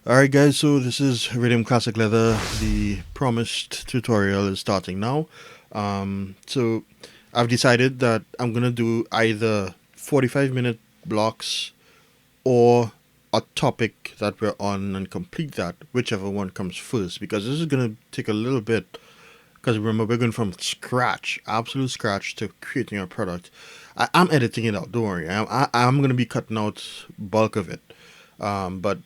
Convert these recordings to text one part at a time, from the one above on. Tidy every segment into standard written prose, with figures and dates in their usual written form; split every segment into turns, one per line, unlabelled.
Alright guys, so this is Radium Classic Leather. The promised tutorial is starting now. So I've decided that I'm gonna do either 45-minute blocks or a topic that we're on and complete that, whichever one comes first, because this is gonna take a little bit, because remember we're going from scratch, absolute scratch, to creating a product. I'm editing it out, don't worry. I'm gonna be cutting out bulk of it. But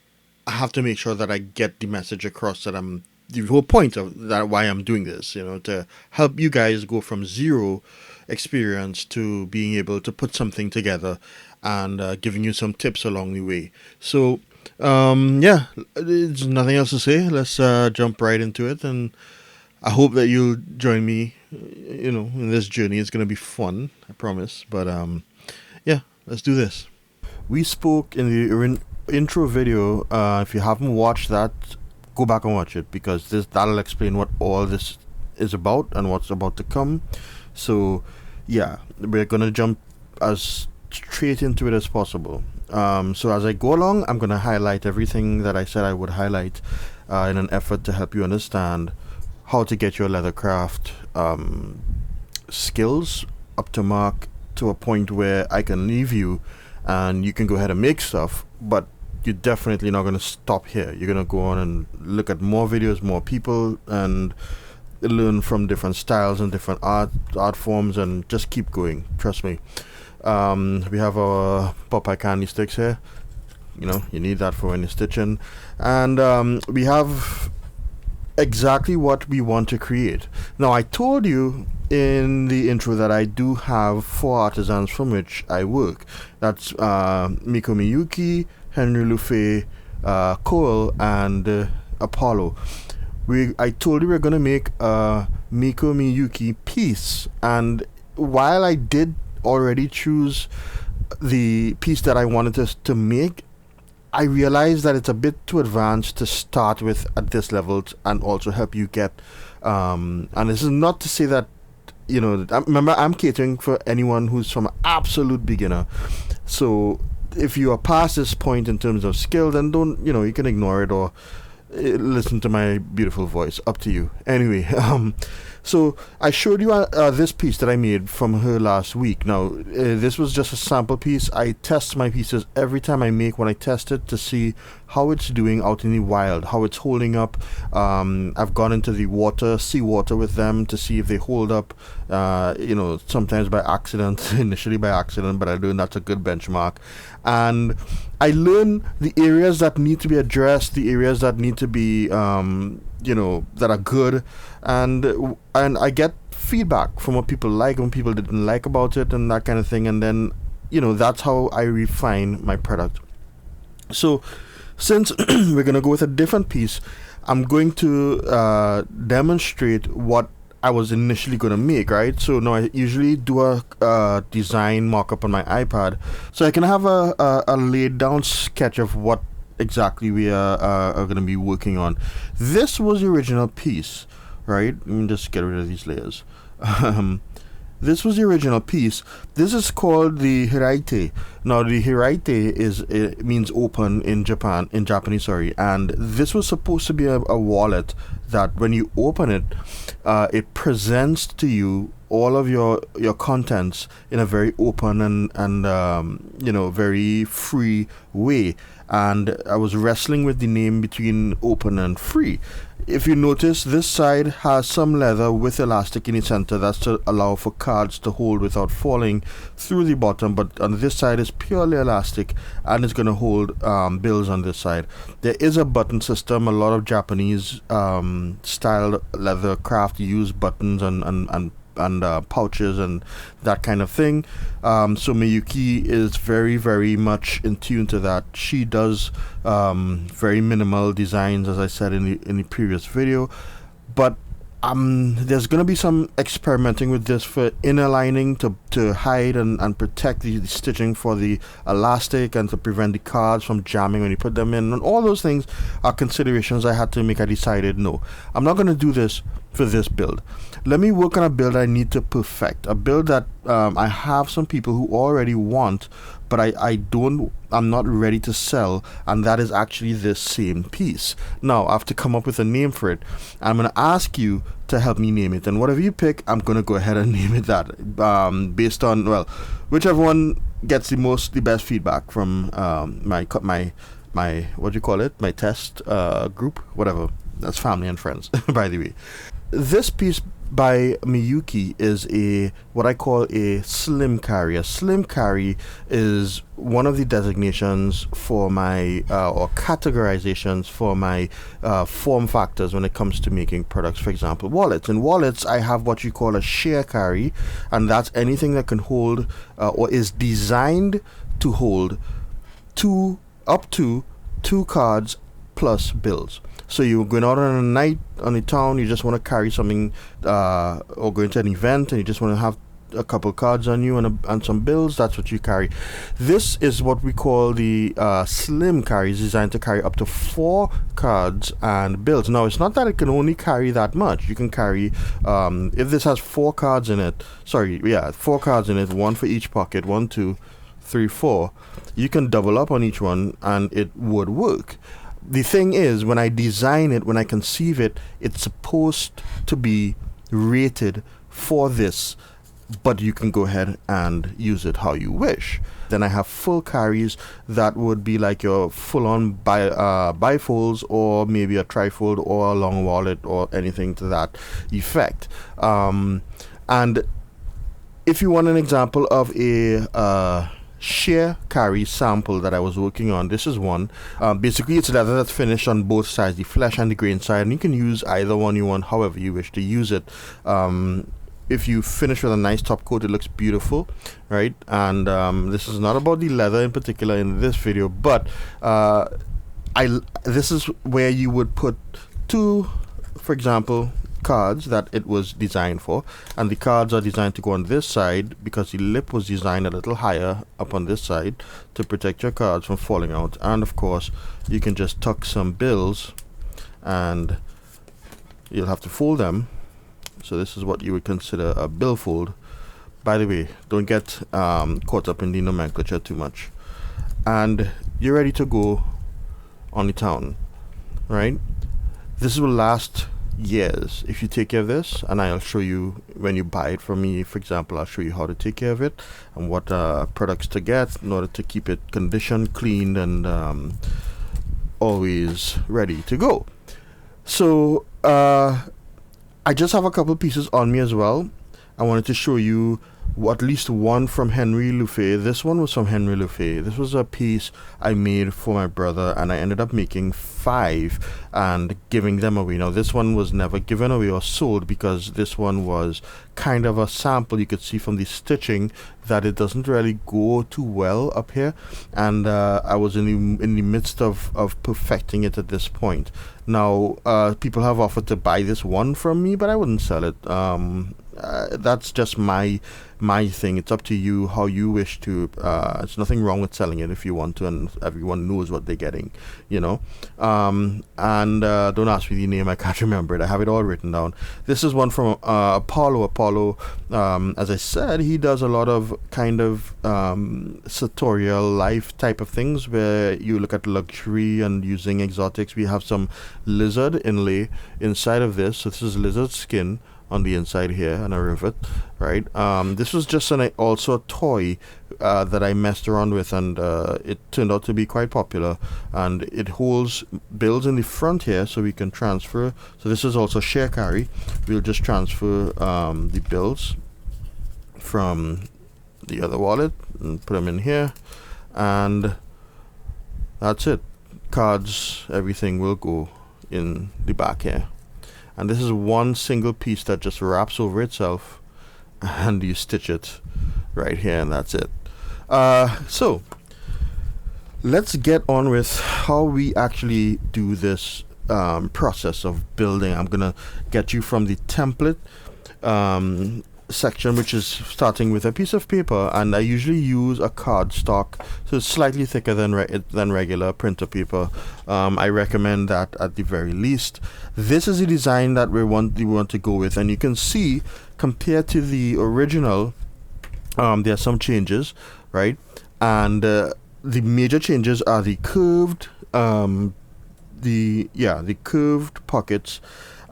I have to make sure that I get the message across that I'm the whole point of that why I'm doing this, to help you guys go from zero experience to being able to put something together and giving you some tips along the way. So, yeah, there's nothing else to say. Let's jump right into it, and I hope that you'll join me, in this journey. It's gonna be fun, I promise. But yeah, let's do this. We spoke in the intro video. If you haven't watched that, go back and watch it, because that'll explain what all this is about and what's about to come. So yeah, we're gonna jump as straight into it as possible. So as I go along, I'm gonna highlight everything that I said I would highlight in an effort to help you understand how to get your Leathercraft skills up to mark, to a point where I can leave you and you can go ahead and make stuff, but you're definitely not going to stop here. You're going to go on and look at more videos, more people, and learn from different styles and different art forms, and just keep going. Trust me. We have our Popeye candy sticks here. You need that for when you're stitching. And we have exactly what we want to create. Now, I told you in the intro that I do have 4 artisans from which I work. That's Miko Miyuki, Henry Lufay, Cole, and Apollo. I told you we're gonna make a Miko Miyuki piece, and while I did already choose the piece that I wanted to make, I realized that it's a bit too advanced to start with at this level, and also help you get. And this is not to say that, remember, I'm catering for anyone who's from an absolute beginner. So if you are past this point in terms of skill, then don't, you can ignore it, or listen to my beautiful voice. Up to you. Anyway, so I showed you this piece that I made from her last week. Now, this was just a sample piece. I test my pieces every time I make one. I test it to see how it's doing out in the wild, how it's holding up. I've gone into the seawater with them to see if they hold up. Sometimes by accident, initially by accident, but I learned that's a good benchmark. And I learn the areas that need to be addressed, the areas that need to be, that are good, and I get feedback from what people like and what people didn't like about it, and that kind of thing. And then, that's how I refine my product. So since we're going to go with a different piece, I'm going to demonstrate what I was initially going to make, right? So now I usually do a design mock-up on my iPad, so I can have a laid down sketch of what exactly we are going to be working on. This was the original piece, right? Let me just get rid of these layers. This was the original piece. This is called the hiraite. Now, the hiraite it means open in Japanese, sorry. And this was supposed to be a wallet that when you open it, it presents to you all of your contents in a very open and very free way. And I was wrestling with the name between open and free. If you notice, this side has some leather with elastic in the center. That's to allow for cards to hold without falling through the bottom. But on this side is purely elastic, and it's going to hold bills on this side. There is a button system. A lot of Japanese style leather craft use buttons and pouches and that kind of thing. So Miyuki is very, very much in tune to that. She does very minimal designs, as I said in the previous video, but there's going to be some experimenting with this for inner lining to hide and protect the stitching for the elastic, and to prevent the cards from jamming when you put them in, and all those things are considerations I had to make. I decided, no, I'm not going to do this for this build. Let me work on a build I need to perfect, a build that I have some people who already want, but I'm not ready to sell, and that is actually this same piece. Now I have to come up with a name for it. I'm going to ask you to help me name it, and whatever you pick, I'm going to go ahead and name it that, based on, well, whichever one gets the best feedback from my what do you call it, my test group, whatever. That's family and friends, by the way. This piece by Miyuki is what I call a slim carry. A slim carry is one of the designations for my or categorizations for my form factors when it comes to making products. For example, wallets. In wallets, I have what you call a share carry, and that's anything that can hold or is designed to hold up to two cards plus bills. So you're going out on a night on the town, you just want to carry something, or going to an event and you just want to have a couple cards on you and some bills. That's what you carry. This is what we call the slim carry. It's designed to carry up to 4 cards and bills. Now, it's not that it can only carry that much. You can carry, if this has 4 cards in it, 4 cards in it, 1 for each pocket, 1, 2, 3, 4. You can double up on each one and it would work. The thing is, when I design it, when I conceive it, it's supposed to be rated for this, but you can go ahead and use it how you wish. Then I have full carries that would be like your full-on bifolds, or maybe a trifold or a long wallet or anything to that effect. And if you want an example of a share carry sample that I was working on, this is one. Basically, it's leather that's finished on both sides, the flesh and the grain side, and you can use either one you want, however you wish to use it. If you finish with a nice top coat, it looks beautiful, right? And this is not about the leather in particular in this video, but this is where you would put 2, for example, cards that it was designed for, and the cards are designed to go on this side because the lip was designed a little higher up on this side to protect your cards from falling out. And of course, you can just tuck some bills and you'll have to fold them. So this is what you would consider a bill fold. By the way, don't get caught up in the nomenclature too much. And you're ready to go on the town, right? This will last years if you take care of this, and I'll show you when you buy it from me. For example, I'll show you how to take care of it and what products to get in order to keep it conditioned, cleaned, and always ready to go. So I just have a couple pieces on me as well. I wanted to show you at least one from Henry Lufay. This one was from Henry Lufay. This was a piece I made for my brother, and I ended up making 5 and giving them away. Now, this one was never given away or sold because this one was kind of a sample. You could see from the stitching that it doesn't really go too well up here, and I was in the midst of perfecting it at this point. Now, people have offered to buy this one from me, but I wouldn't sell it. That's just my thing. It's up to you how you wish to. It's nothing wrong with selling it if you want to, and everyone knows what they're getting, you know. And don't ask me the name, I can't remember it. I have it all written down. This is one from Apollo. As I said, he does a lot of kind of sartorial life type of things where you look at luxury and using exotics. We have some lizard inlay inside of this. So this is lizard skin on the inside here and a rivet, right? This was just also a toy that I messed around with, and it turned out to be quite popular, and it holds bills in the front here so we can transfer. So this is also share carry. We'll just transfer the bills from the other wallet and put them in here, and that's it. Cards, everything will go in the back here. And this is one single piece that just wraps over itself, and you stitch it right here, and that's it. So let's get on with how we actually do this process of building. I'm gonna get you from the template section, which is starting with a piece of paper, and I usually use a cardstock, so it's slightly thicker than regular printer paper. I recommend that at the very least. This is the design that we want to go with, and you can see compared to the original, there are some changes, right? And the major changes are the curved the curved pockets,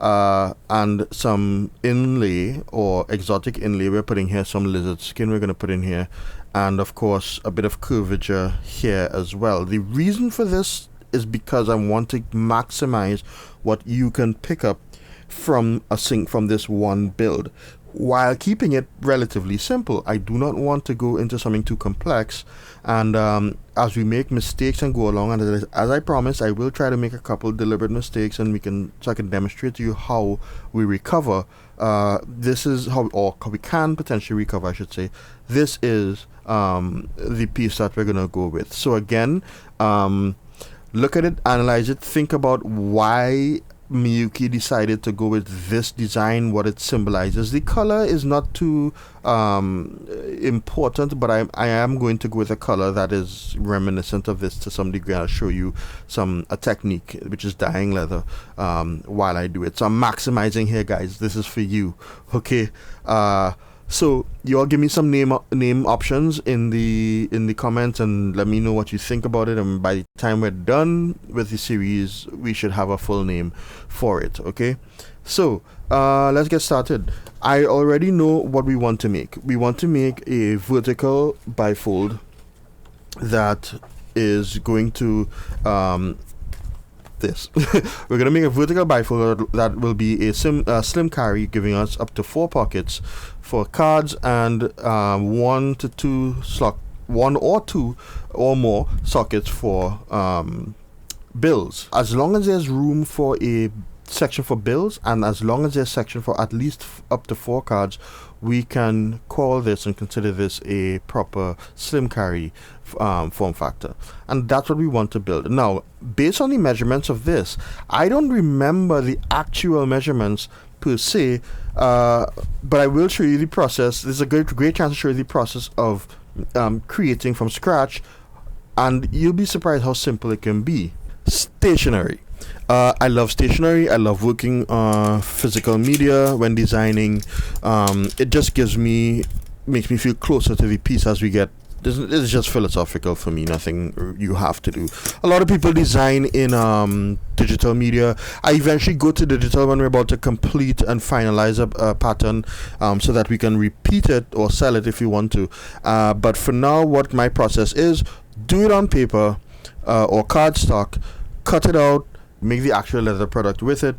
and some inlay or exotic inlay. We're putting here some lizard skin we're going to put in here, and of course a bit of curvature here as well. The reason for this is because I want to maximize what you can pick up from this one build, while keeping it relatively simple. I do not want to go into something too complex, and as we make mistakes and go along, and as I promised, I will try to make a couple deliberate mistakes, and so I can demonstrate to you how we recover. This is how we can potentially recover, I should say. This is the piece that we're gonna go with. So again, look at it, analyze it, think about why Miyuki decided to go with this design, what it symbolizes. The color is not too important, but I am going to go with a color that is reminiscent of this to some degree. I'll show you a technique, which is dyeing leather, while I do it. So I'm maximizing here, guys. This is for you, okay? So you all give me some name options in the comments, and let me know what you think about it. And by the time we're done with the series, we should have a full name for it. Okay, so let's get started. I already know what we want to make. We want to make a vertical bifold that is going to this. We're going to make a vertical bifold that will be a slim carry, giving us up to 4 pockets for cards, and 1 or 2 or more sockets for bills. As long as there's room for a section for bills, and as long as there's a section for at least up to 4 cards, we can call this and consider this a proper slim carry form factor, and that's what we want to build. Now, based on the measurements of this, I don't remember the actual measurements per se, but I will show you the process. This is a great chance to show you the process of creating from scratch, and you'll be surprised how simple it can be. Stationery. I love stationery. I love working physical media when designing. It just makes me feel closer to the piece as we get. This is just philosophical for me. Nothing you have to do. A lot of people design in digital media. I eventually go to digital when we're about to complete and finalize a pattern, so that we can repeat it or sell it if you want to. But for now, what my process is: do it on paper or cardstock, cut it out, make the actual leather product with it.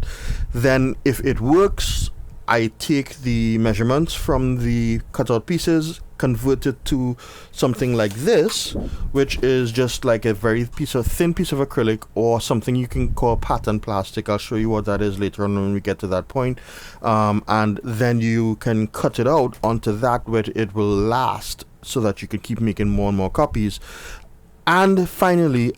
Then, if it works, I take the measurements from the cutout pieces, convert it to something like this, which is just like a very thin piece of acrylic, or something you can call pattern plastic. I'll show you what that is later on when we get to that point. And then you can cut it out onto that where it will last, so that you can keep making more and more copies. And finally,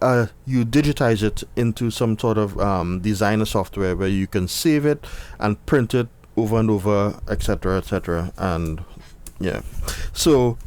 you digitize it into some sort of designer software where you can save it and print it over and over, etc., etc. And yeah, so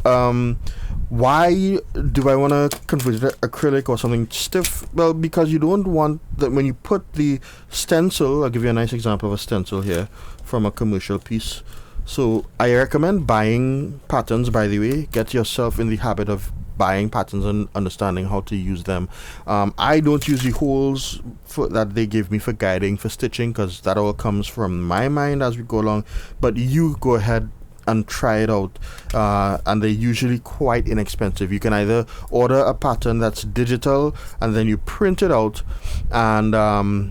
why do I want to convert it to acrylic or something stiff? Well, because you don't want that when you put the stencil. I'll give you a nice example of a stencil here from a commercial piece. So I recommend buying patterns, by the way. Get yourself in the habit of buying patterns and understanding how to use them. I don't use the holes that they give me for guiding for stitching, because that all comes from my mind as we go along. But you go ahead and try it out, and they're usually quite inexpensive. You can either order a pattern that's digital and then you print it out, and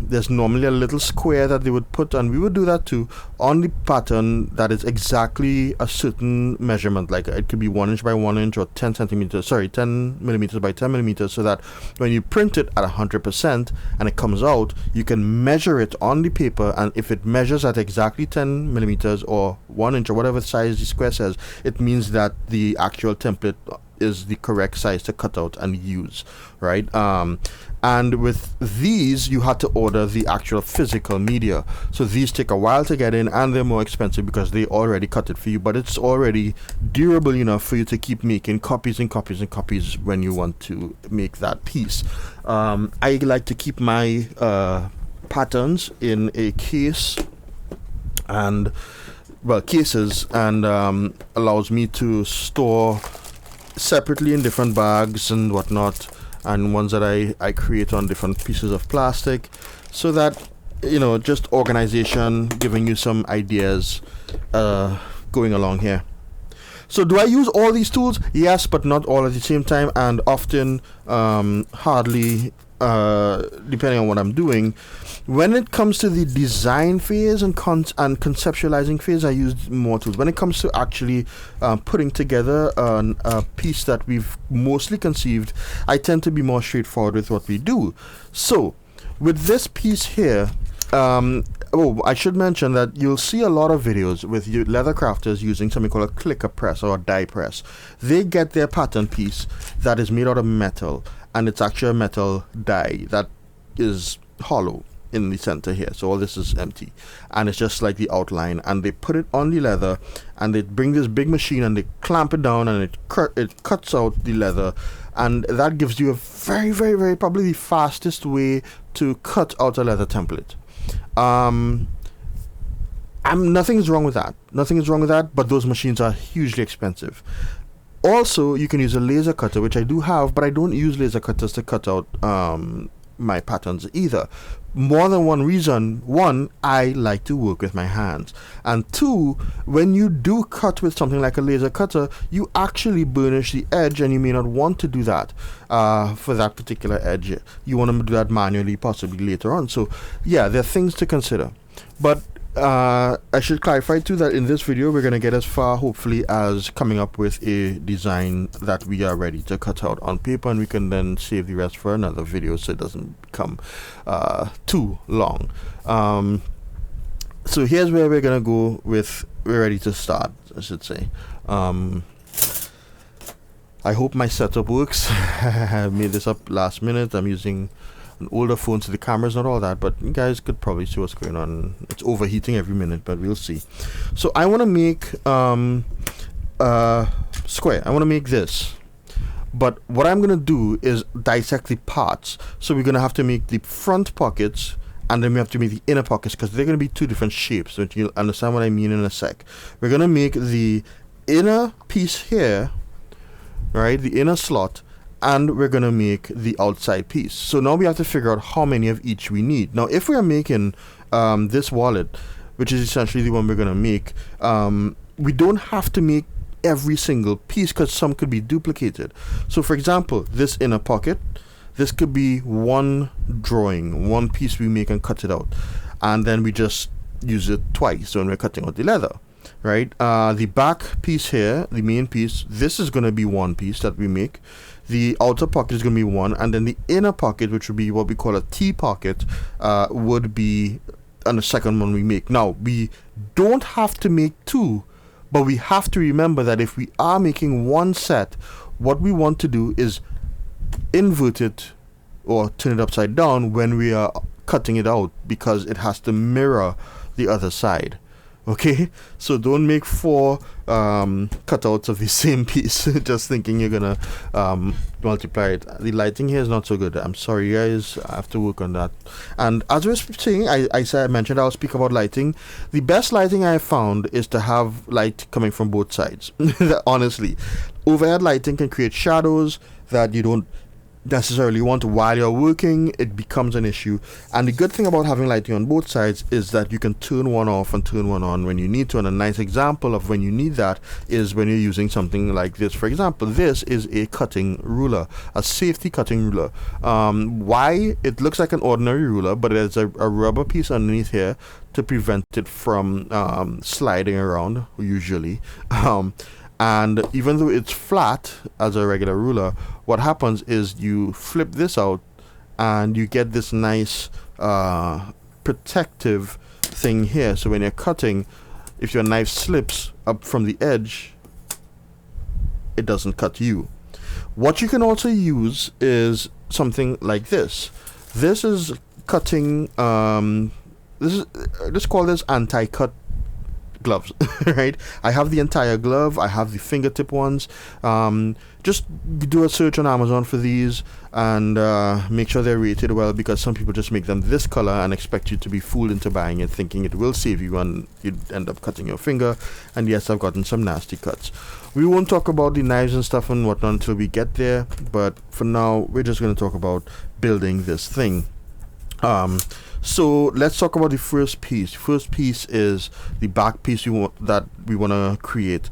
there's normally a little square that they would put, and we would do that too, on the pattern that is exactly a certain measurement. Like it could be 1 inch by 1 inch, or 10 millimeters by 10 millimeters, so that when you print it at 100% and it comes out, you can measure it on the paper, and if it measures at exactly 10 millimeters or 1 inch or whatever size the square says, it means that the actual template is the correct size to cut out and use, right? And with these, you had to order the actual physical media. So these take a while to get in, and they're more expensive because they already cut it for you, but it's already durable enough for you to keep making copies and copies and copies when you want to make that piece. I like to keep my patterns in a case, and cases, and allows me to store separately in different bags and whatnot, and ones that I create on different pieces of plastic, so that, you know, just organization, giving you some ideas going along here. So do I use all these tools? Yes, but not all at the same time, and often hardly, depending on what I'm doing. When it comes to the design phase and conceptualizing phase, I use more tools. When it comes to actually putting together a piece that we've mostly conceived, I tend to be more straightforward with what we do. So with this piece here, I should mention that you'll see a lot of videos with leather crafters using something called a clicker press or a die press. They get their pattern piece that is made out of metal, and it's actually a metal die that is hollow in the center here. So all this is empty, and it's just like the outline, and they put it on the leather, and they bring this big machine and they clamp it down, and it cuts out the leather, and that gives you a very, very, very, probably the fastest way to cut out a leather template. Nothing's wrong with that. Nothing is wrong with that, but those machines are hugely expensive. Also, you can use a laser cutter, which I do have, but I don't use laser cutters to cut out my patterns either. More than one reason. One, I like to work with my hands, and two, when you do cut with something like a laser cutter, you actually burnish the edge, and you may not want to do that for that particular edge. You want to do that manually, possibly later on. So yeah, there are things to consider. But I should clarify too that in this video we're going to get as far, hopefully, as coming up with a design that we are ready to cut out on paper, and we can then save the rest for another video so it doesn't become too long. So here's where we're going to go with, we're ready to start, I should say. I hope my setup works. I made this up last minute. I'm using an older phone, so the camera's not all that, but you guys could probably see what's going on. It's overheating every minute, but we'll see. So I want to make square. I want to make this, but what I'm gonna do is dissect the parts. So we're gonna have to make the front pockets, and then we have to make the inner pockets, because they're gonna be two different shapes. So you'll understand what I mean in a sec. We're gonna make the inner piece here, right, the inner slot, and we're gonna make the outside piece. So now we have to figure out how many of each we need. Now if we are making this wallet, which is essentially the one we're gonna make, we don't have to make every single piece, because some could be duplicated. So for example, this inner pocket, this could be one drawing, one piece we make and cut it out, and then we just use it twice when we're cutting out the leather, right? The back piece here, the main piece, this is going to be one piece that we make. The outer pocket is going to be one, and then the inner pocket, which would be what we call a T pocket, would be on the second one we make. Now we don't have to make two, but we have to remember that if we are making one set, what we want to do is invert it or turn it upside down when we are cutting it out, because it has to mirror the other side. Okay, so don't make four cutouts of the same piece just thinking you're gonna multiply it. The lighting here is not so good. I'm sorry guys, I have to work on that. And as I was saying, I mentioned I'll speak about lighting. The best lighting I have found is to have light coming from both sides. Honestly, overhead lighting can create shadows that you don't necessarily want while you're working. It becomes an issue, and the good thing about having lighting on both sides is that you can turn one off and turn one on when you need to. And a nice example of when you need that is when you're using something like this. For example, this is a cutting ruler, a safety cutting ruler. Why it looks like an ordinary ruler, but there's a rubber piece underneath here to prevent it from sliding around usually. And even though it's flat as a regular ruler, what happens is you flip this out and you get this nice protective thing here. So when you're cutting, if your knife slips up from the edge, it doesn't cut you. What you can also use is something like this. This is cutting. Let's call this anti-cut gloves. Right, I have the entire glove, I have the fingertip ones. Just do a search on Amazon for these, and make sure they're rated well, because some people just make them this color and expect you to be fooled into buying it, thinking it will save you, and you end up cutting your finger. And yes, I've gotten some nasty cuts. We won't talk about the knives and stuff and whatnot until we get there, but for now we're just going to talk about building this thing. So let's talk about the first piece. First piece is the back piece that we want to create.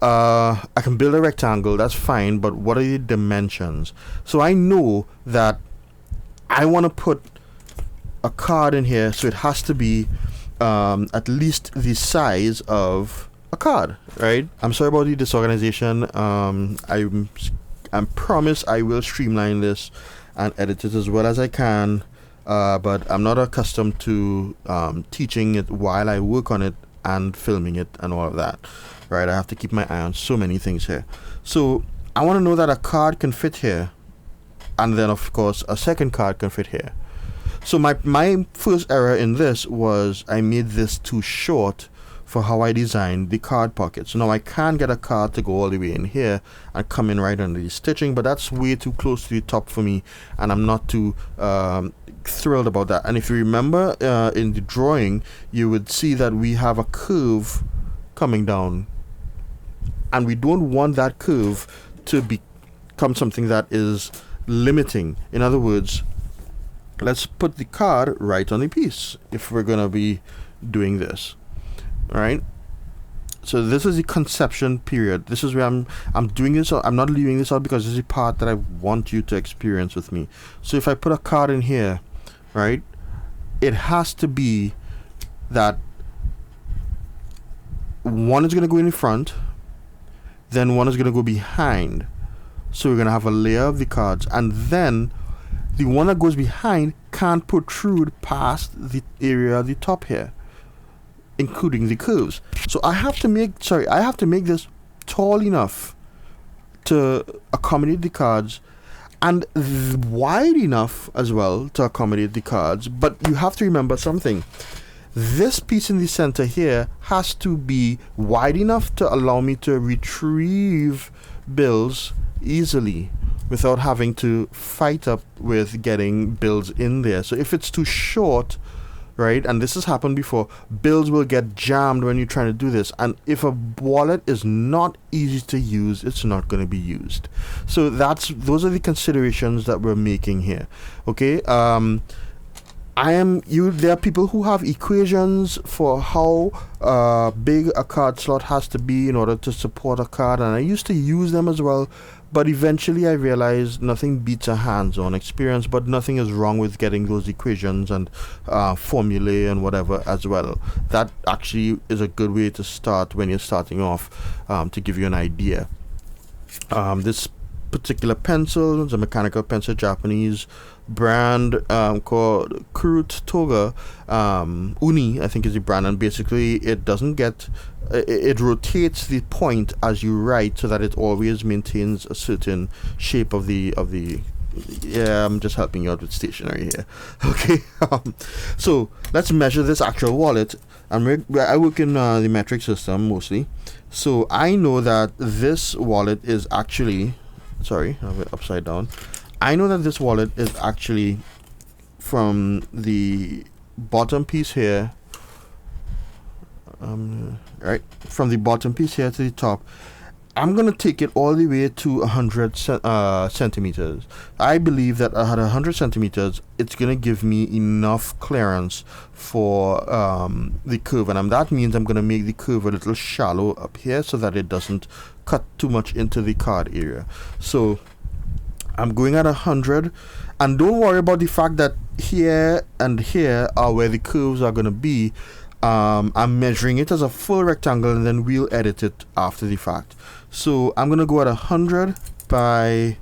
I can build a rectangle, that's fine, but what are the dimensions? So I know that I want to put a card in here, so it has to be at least the size of a card, right? I'm sorry about the disorganization. I promise I will streamline this and edit it as well as I can. But I'm not accustomed to teaching it while I work on it and filming it and all of that, right? I have to keep my eye on so many things here. So I want to know that a card can fit here, and then of course a second card can fit here. So my first error in this was I made this too short for how I designed the card pocket. So now I can get a card to go all the way in here and come in right under the stitching, but that's way too close to the top for me, and I'm not too thrilled about that. And if you remember in the drawing, you would see that we have a curve coming down, and we don't want that curve to become something that is limiting. In other words, let's put the card right on the piece if we're gonna be doing this. All right, so this is the conception period. This is where I'm doing this. I'm not leaving this out because this is the part that I want you to experience with me. So if I put a card in here, right, it has to be that one is going to go in front, then one is going to go behind. So we're going to have a layer of the cards, and then the one that goes behind can't protrude past the area at the top here, including the curves. So I have to make this tall enough to accommodate the cards, and wide enough as well to accommodate the cards. But you have to remember something. This piece in the center here has to be wide enough to allow me to retrieve bills easily without having to fight up with getting bills in there. So if it's too short, right, and this has happened before, bills will get jammed when you're trying to do this, and if a wallet is not easy to use, it's not going to be used. So those are the considerations that we're making here. Okay, there are people who have equations for how big a card slot has to be in order to support a card, and I used to use them as well. But eventually I realized nothing beats a hands-on experience, but nothing is wrong with getting those equations and formulae and whatever as well. That actually is a good way to start when you're starting off, to give you an idea. This particular pencil is a mechanical pencil, Japanese brand called Kurut Toga. Uni, I think, is the brand, and basically it doesn't get it rotates the point as you write so that it always maintains a certain shape of the yeah, I'm just helping you out with stationery here. Okay, so let's measure this actual wallet. I work in the metric system mostly, so I know that this wallet is actually, sorry, I have it upside down. I know that this wallet is actually from the bottom piece here, right, from the bottom piece here to the top. I'm gonna take it all the way to 100 centimeters. I believe that at 100 centimeters, it's gonna give me enough clearance for the curve, and that means I'm gonna make the curve a little shallow up here so that it doesn't cut too much into the card area. So I'm going at 100, and don't worry about the fact that here and here are where the curves are gonna be. I'm measuring it as a full rectangle, and then we'll edit it after the fact. So I'm gonna go at 100 by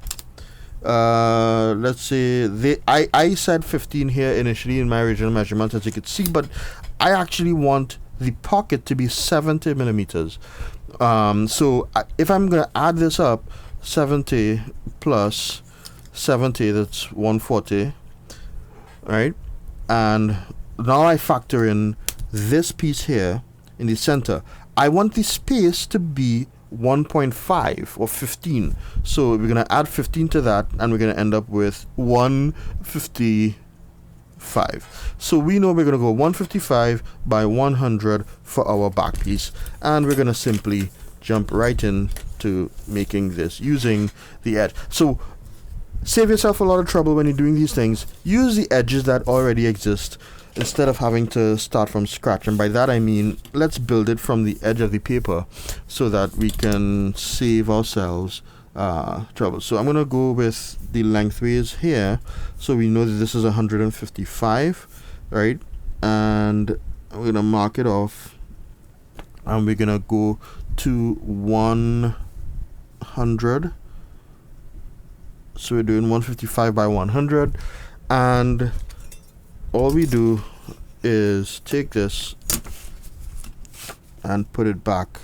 let's say I said 15 here initially in my original measurement, as you could see, but I actually want the pocket to be 70 millimeters. So if I'm gonna add this up, 70 plus 70, that's 140, right? And now I factor in this piece here in the center. I want the space to be 1.5 or 15. So we're going to add 15 to that, and we're going to end up with 155. So we know we're going to go 155 by 100 for our back piece, and we're going to simply jump right in to making this using the edge. So save yourself a lot of trouble when you're doing these things. Use the edges that already exist instead of having to start from scratch. And by that I mean, let's build it from the edge of the paper so that we can save ourselves trouble. So I'm going to go with the lengthways here, so we know that this is 155, right? And I'm going to mark it off, and we're going to go to 100. So we're doing 155 by 100, and all we do is take this and put it back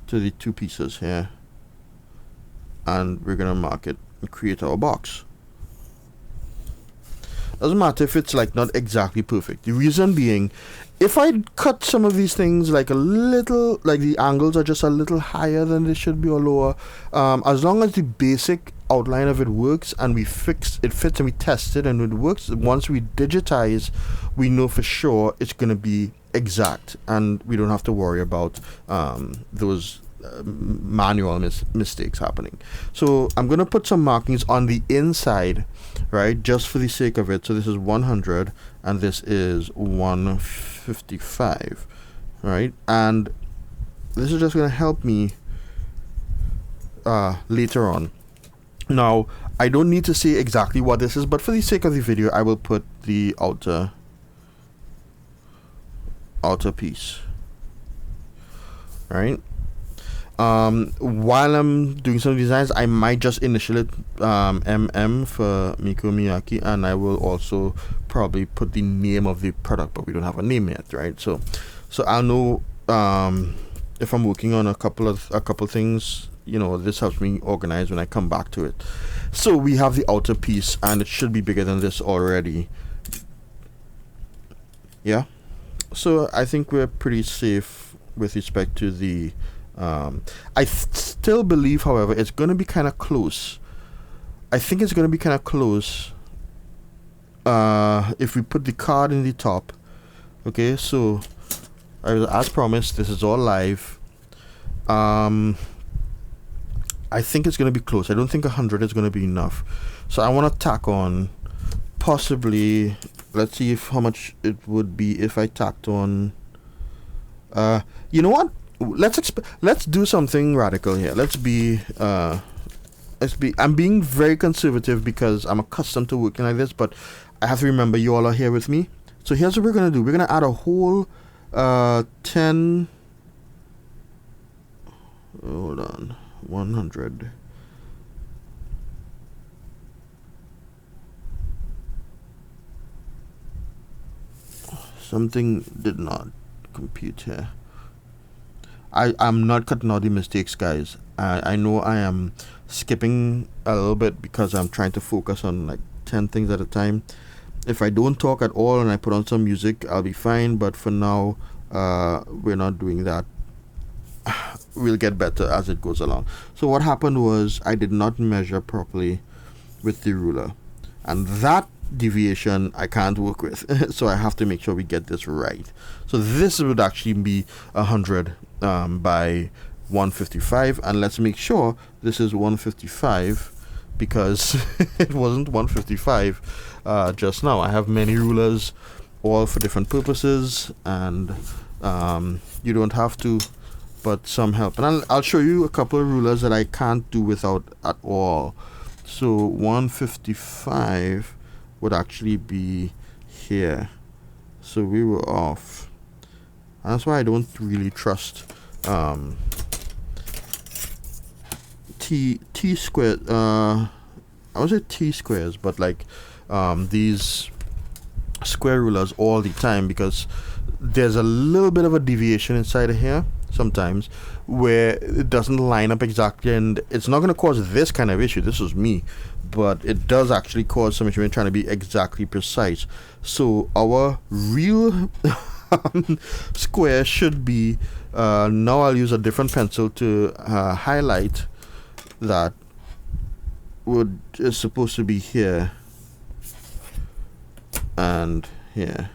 to the two pieces here, and we're gonna mark it and create our box. Doesn't matter if it's like not exactly perfect. The reason being, if I cut some of these things like a little, like the angles are just a little higher than they should be or lower, as long as the basic outline of it works and it fits and we test it and it works, once we digitize, we know for sure it's going to be exact, and we don't have to worry about those manual mistakes happening. So I'm going to put some markings on the inside, right, just for the sake of it. So this is 100 and this is 155, right? And this is just going to help me later on. Now, I don't need to say exactly what this is, but for the sake of the video, I will put the outer piece, right? While I'm doing some designs, I might just initial it MM for Miko Miyuki, and I will also probably put the name of the product, but we don't have a name yet, right? So I'll know if I'm working on a couple things. You know, this helps me organize when I come back to it. So we have the outer piece, and it should be bigger than this already. Yeah. So I think we're pretty safe with respect to the I still believe, however, it's going to be kind of close. I think it's going to be kind of close if we put the card in the top. Okay, so as promised, this is all live. I think it's going to be close. I don't think 100 is going to be enough. So I want to tack on possibly, let's see how much it would be if I tacked on, you know what? Let's do something radical here. I'm being very conservative because I'm accustomed to working like this, but I have to remember you all are here with me. So here's what we're going to do. We're going to add a whole 10, hold on, 100. Something did not compute here. I'm not cutting all the mistakes, guys. I know I am skipping a little bit because I'm trying to focus on like 10 things at a time. If I don't talk at all and I put on some music, I'll be fine, but for now we're not doing that. We'll get better as it goes along. So what happened was I did not measure properly with the ruler, and that deviation I can't work with. So I have to make sure we get this right. So this would actually be 100 by 155, and let's make sure this is 155 because it wasn't 155 just now. I have many rulers all for different purposes, and you don't have to, but some help. And I'll show you a couple of rulers that I can't do without at all. So 155 would actually be here. So we were off. And that's why I don't really trust T squared. I would say T squares, but like these square rulers all the time, because there's a little bit of a deviation inside of here sometimes where it doesn't line up exactly, and it's not going to cause this kind of issue. This was me, but it does actually cause some issue when trying to be exactly precise. So our real square should be, now I'll use a different pencil to highlight that would is supposed to be here and here.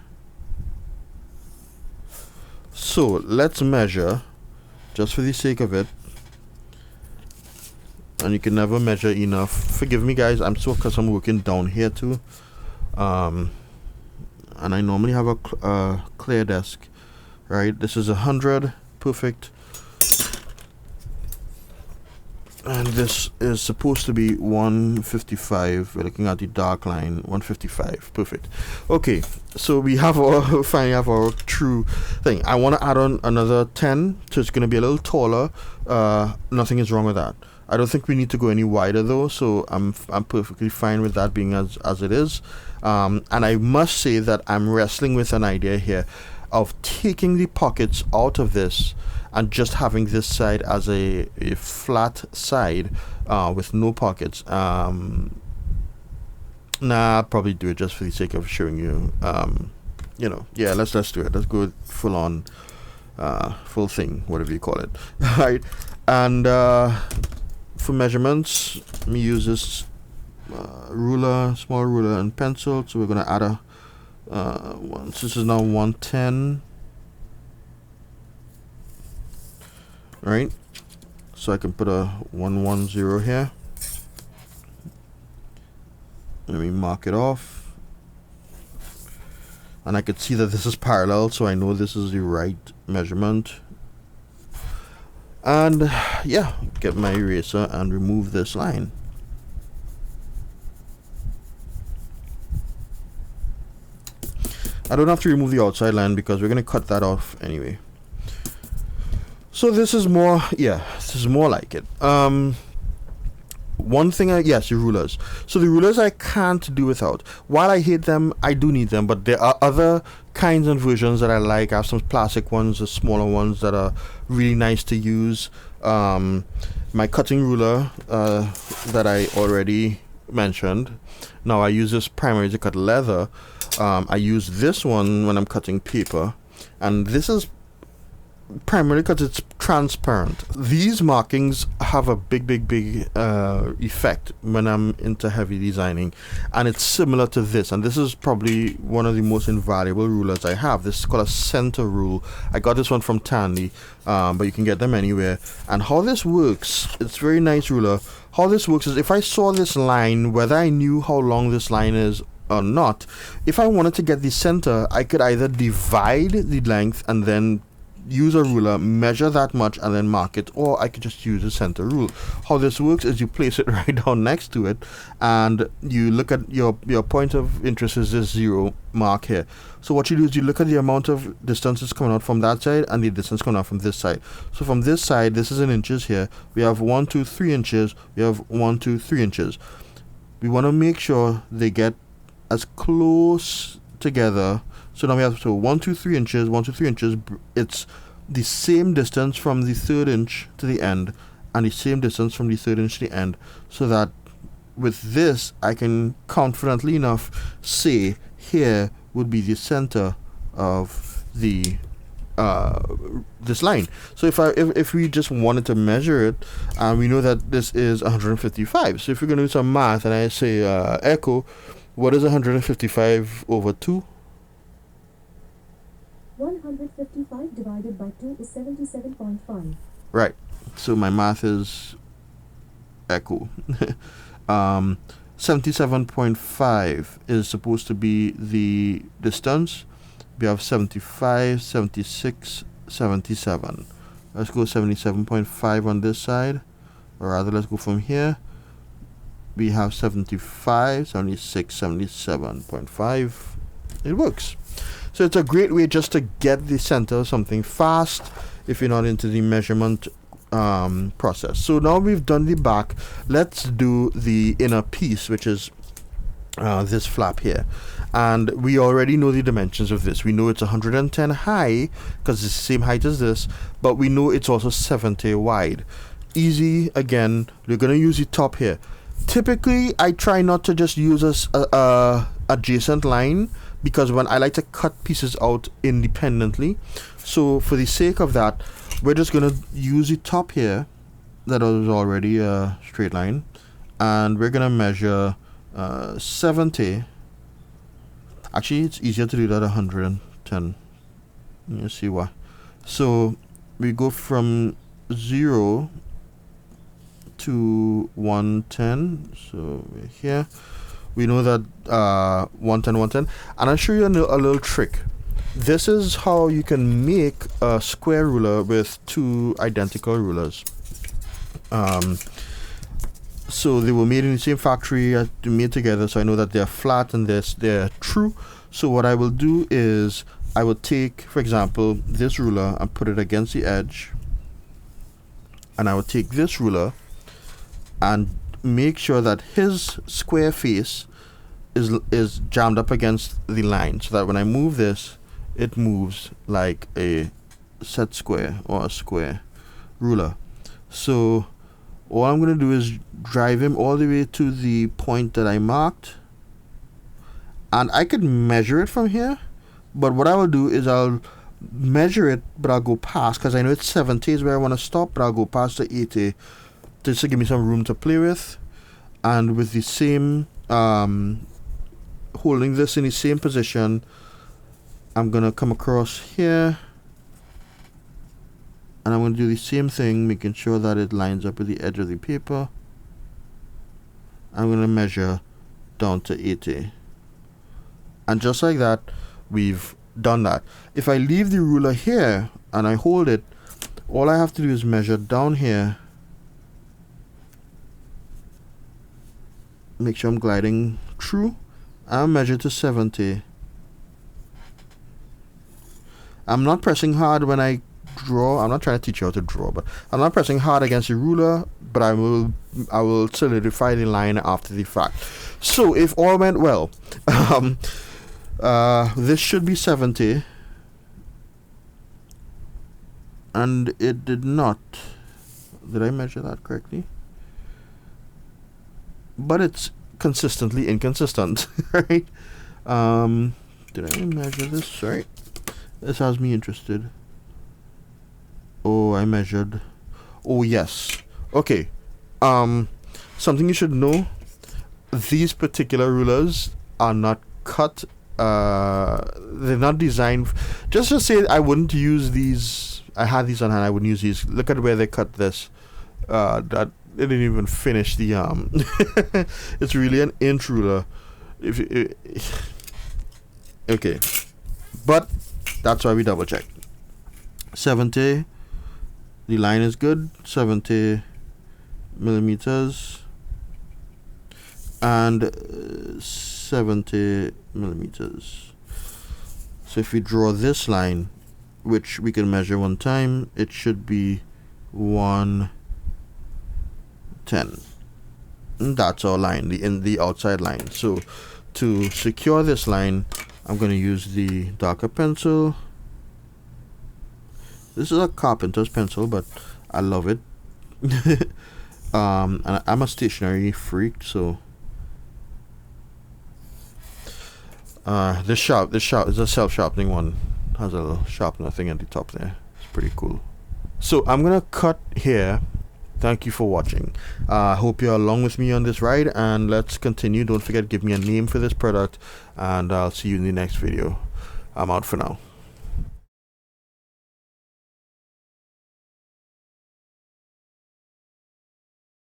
So let's measure, just for the sake of it, and you can never measure enough. Forgive me guys, I'm so because I'm working down here too, and I normally have a clear desk, right? This is 100, perfect, and this is supposed to be 155. We're looking at the dark line, 155, perfect. Okay, so we have our finally have our true thing. I want to add on another 10, so it's going to be a little taller. Nothing is wrong with that. I don't think we need to go any wider though, so I'm perfectly fine with that being as it is. And I must say that I'm wrestling with an idea here of taking the pockets out of this and just having this side as a flat side with no pockets. Nah, I'll probably do it just for the sake of showing you. You know, yeah, let's do it. Let's go full on, full thing, whatever you call it. Right, and for measurements, let me use this ruler, small ruler and pencil. So we're gonna add a one. So this is now 110. Right, so I can put a 110 here. Let me mark it off, and I could see that this is parallel, so I know this is the right measurement. And yeah, get my eraser and remove this line. I don't have to remove the outside line because we're going to cut that off anyway. So this is more, yeah, this is more like it. One thing, yes, the rulers. So the rulers I can't do without. While I hate them, I do need them, but there are other kinds and versions that I like. I have some plastic ones, the smaller ones that are really nice to use. My cutting ruler that I already mentioned. Now I use this primarily to cut leather. I use this one when I'm cutting paper, and this is primarily because it's transparent. These markings have a big effect when I'm into heavy designing, and it's similar to this, and this is probably one of the most invaluable rulers I have. This is called a center rule. I got this one from Tandy, but you can get them anywhere. And how this works, it's a very nice ruler. How this works is if I saw this line, whether I knew how long this line is or not, if I wanted to get the center, I could either divide the length and then use a ruler, measure that much, and then mark it, or I could just use a center rule. How this works is you place it right down next to it, and you look at your point of interest is this 0 mark here. So what you do is you look at the amount of distance that's coming out from that side and the distance coming out from this side. So from this side, this is in inches here. We have 1, 2, 3 inches. We have 1, 2, 3 inches. We want to make sure they get as close together. So now we have 1, 2, 3 inches, 1, 2, 3 inches. It's the same distance from the 3rd inch to the end, and the same distance from the 3rd inch to the end, so that with this I can confidently enough say here would be the center of the this line. So if we just wanted to measure it, we know that this is 155. So if we're going to do some math and I say echo, what is 155 over 2?
155 divided by 2 is 77.5.
Right. So my math is echo. 77.5 is supposed to be the distance. We have 75, 76, 77. Let's go 77.5 on this side. Or rather, let's go from here. We have 75, 76, 77.5. It works. So it's a great way just to get the center of something fast if you're not into the measurement process. So now we've done the back. Let's do the inner piece, which is this flap here. And we already know the dimensions of this. We know it's 110 high because it's the same height as this, but we know it's also 70 wide. Easy. Again, we're going to use the top here. Typically, I try not to just use a adjacent line, because when I like to cut pieces out independently. So for the sake of that, we're just gonna use the top here that was already a straight line, and we're gonna measure 70. Actually, it's easier to do that 110. Let's see why. So we go from 0 to 110. So we're here. We know that 110, 110. And I'll show you a little trick. This is how you can make a square ruler with two identical rulers. So they were made in the same factory, made together, so I know that they're flat and they're true. So what I will do is I will take, for example, this ruler and put it against the edge, and I will take this ruler and make sure that his square face is jammed up against the line, so that when I move this, it moves like a set square or a square ruler. So all I'm going to do is drive him all the way to the point that I marked, and I could measure it from here, but what I will do is I'll measure it, but I'll go past, because I know it's 70 is where I want to stop, but I'll go past the 80 just to give me some room to play with. And with the same holding this in the same position, I'm gonna come across here, and I'm going to do the same thing, making sure that it lines up with the edge of the paper. I'm going to measure down to 80. And just like that, we've done that. If I leave the ruler here and I hold it, all I have to do is measure down here. Make sure I'm gliding true. I'll measure to 70. I'm not pressing hard when I draw. I'm not trying to teach you how to draw, but I'm not pressing hard against the ruler, but I will solidify the line after the fact. So if all went well, this should be 70, and it did not. Did I measure that correctly? But it's consistently inconsistent, right? Did I measure this? Sorry, this has me interested. Oh, I measured. Oh, yes. Okay. Something you should know. These particular rulers are not cut. They're not designed. Just to say, I wouldn't use these. I had these on hand. I wouldn't use these. Look at where they cut this. That they didn't even finish the It's really an inch ruler. Okay, but that's why we double check. 70. The line is good, 70 millimeters and 70 millimeters. So if we draw this line, which we can measure one time, it should be 110. And that's our line, the outside line. So to secure this line, I'm going to use the darker pencil. This is a carpenter's pencil, but I love it. And I'm a stationery freak, so this is a self-sharpening one. Has a little sharpener thing at the top there. It's pretty cool. So I'm gonna cut here. Thank you for watching. I hope you're along with me on this ride, and let's continue. Don't forget, give me a name for this product, and I'll see you in the next video. I'm out for now.